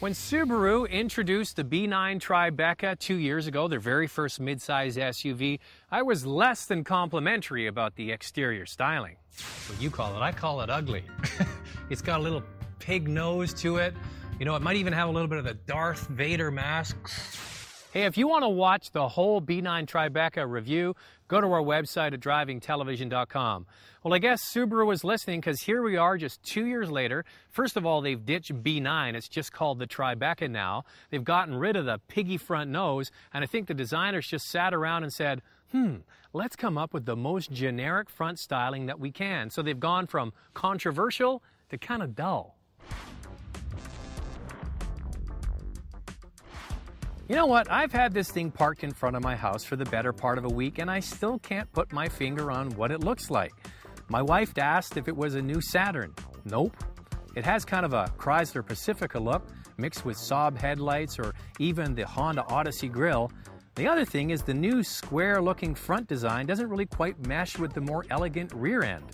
When Subaru introduced the B9 Tribeca 2 years ago, their very first midsize SUV, I was less than complimentary about the exterior styling. What you call it, I call it ugly. It's got a little pig nose to it. You know, it might even have a little bit of the Darth Vader mask. Hey, if you want to watch the whole B9 Tribeca review, go to our website at drivingtelevision.com. Well, I guess Subaru was listening because here we are just 2 years later. First of all, they've ditched B9. It's just called the Tribeca now. They've gotten rid of the piggy front nose, and I think the designers just sat around and said, let's come up with the most generic front styling that we can. So they've gone from controversial to kind of dull. You know what? I've had this thing parked in front of my house for the better part of a week, and I still can't put my finger on what it looks like. My wife asked if it was a new Saturn. Nope. It has kind of a Chrysler Pacifica look, mixed with Saab headlights or even the Honda Odyssey grille. The other thing is the new square-looking front design doesn't really quite mesh with the more elegant rear end.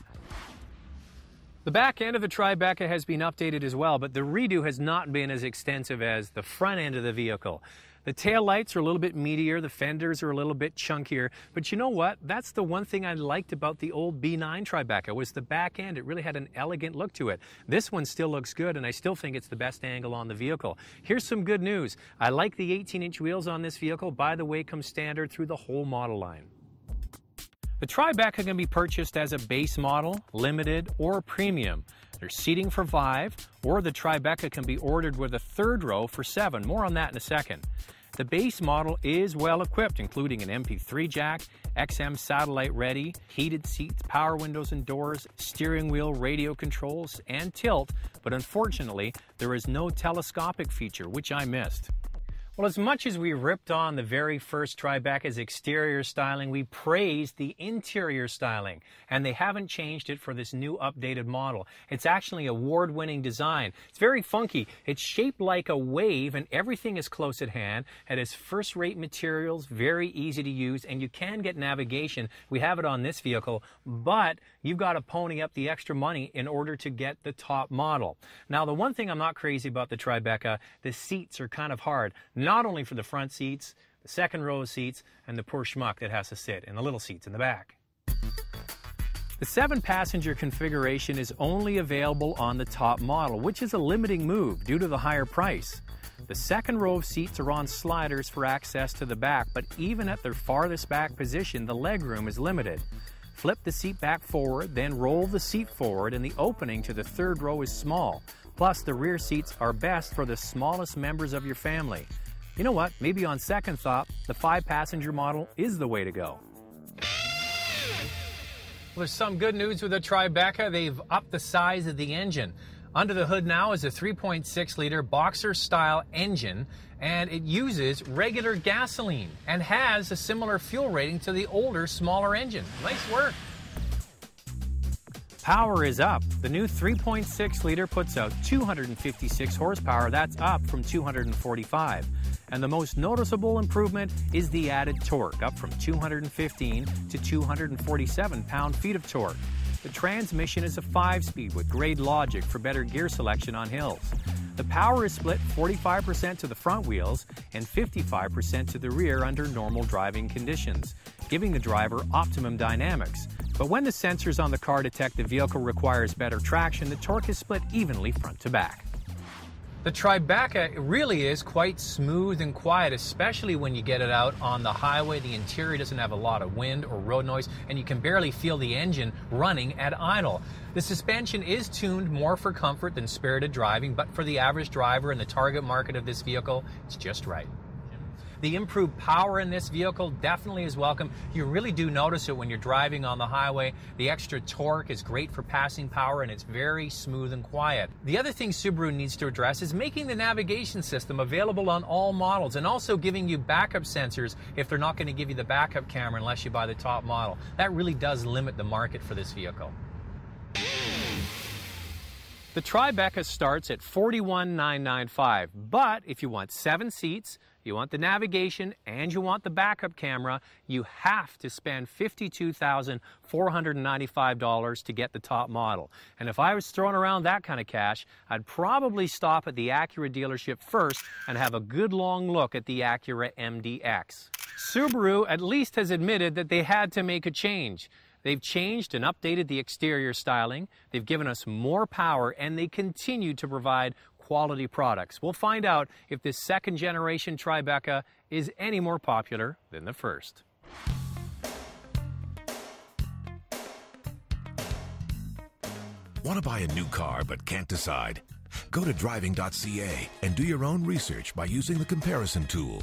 The back end of the Tribeca has been updated as well, but the redo has not been as extensive as the front end of the vehicle. The taillights are a little bit meatier, the fenders are a little bit chunkier, but you know what? That's the one thing I liked about the old B9 Tribeca was the back end. It really had an elegant look to it. This one still looks good, and I still think it's the best angle on the vehicle. Here's some good news. I like the 18-inch wheels on this vehicle. By the way, comes standard through the whole model line. The Tribeca can be purchased as a base model, limited, or premium. There's seating for 5, or the Tribeca can be ordered with a third row for 7. More on that in a second. The base model is well equipped, including an MP3 jack, XM satellite ready, heated seats, power windows and doors, steering wheel radio controls, and tilt, but unfortunately, there is no telescopic feature, which I missed. Well, as much as we ripped on the very first Tribeca's exterior styling, we praised the interior styling, and they haven't changed it for this new updated model. It's actually award-winning design. It's very funky. It's shaped like a wave, and everything is close at hand. It has first-rate materials, very easy to use, and you can get navigation. We have it on this vehicle, but you've got to pony up the extra money in order to get the top model. Now, the one thing I'm not crazy about the Tribeca, the seats are kind of hard. Not only for the front seats, the second row of seats, and the poor schmuck that has to sit in the little seats in the back. The 7-passenger configuration is only available on the top model, which is a limiting move due to the higher price. The second row of seats are on sliders for access to the back, but even at their farthest back position, the legroom is limited. Flip the seat back forward, then roll the seat forward, and the opening to the third row is small. Plus, the rear seats are best for the smallest members of your family. You know what? Maybe on second thought, the 5-passenger model is the way to go. Well, there's some good news with the Tribeca. They've upped the size of the engine. Under the hood now is a 3.6-liter boxer-style engine, and it uses regular gasoline and has a similar fuel rating to the older, smaller engine. Nice work. Power is up. The new 3.6-liter puts out 256 horsepower. That's up from 245. And the most noticeable improvement is the added torque, up from 215 to 247 pound-feet of torque. The transmission is a 5-speed with grade logic for better gear selection on hills. The power is split 45% to the front wheels and 55% to the rear under normal driving conditions, giving the driver optimum dynamics. But when the sensors on the car detect the vehicle requires better traction, the torque is split evenly front to back. The Tribeca really is quite smooth and quiet, especially when you get it out on the highway. The interior doesn't have a lot of wind or road noise, and you can barely feel the engine running at idle. The suspension is tuned more for comfort than spirited driving, but for the average driver in the target market of this vehicle, it's just right. The improved power in this vehicle definitely is welcome. You really do notice it when you're driving on the highway. The extra torque is great for passing power, and it's very smooth and quiet. The other thing Subaru needs to address is making the navigation system available on all models, and also giving you backup sensors if they're not going to give you the backup camera unless you buy the top model. That really does limit the market for this vehicle. The Tribeca starts at $41,995, but if you want 7 seats, you want the navigation, and you want the backup camera, you have to spend $52,495 to get the top model. And if I was throwing around that kind of cash, I'd probably stop at the Acura dealership first and have a good long look at the Acura MDX. Subaru at least has admitted that they had to make a change. They've changed and updated the exterior styling, they've given us more power, and they continue to provide quality products. We'll find out if this second generation Tribeca is any more popular than the first. Want to buy a new car but can't decide? Go to driving.ca and do your own research by using the comparison tool.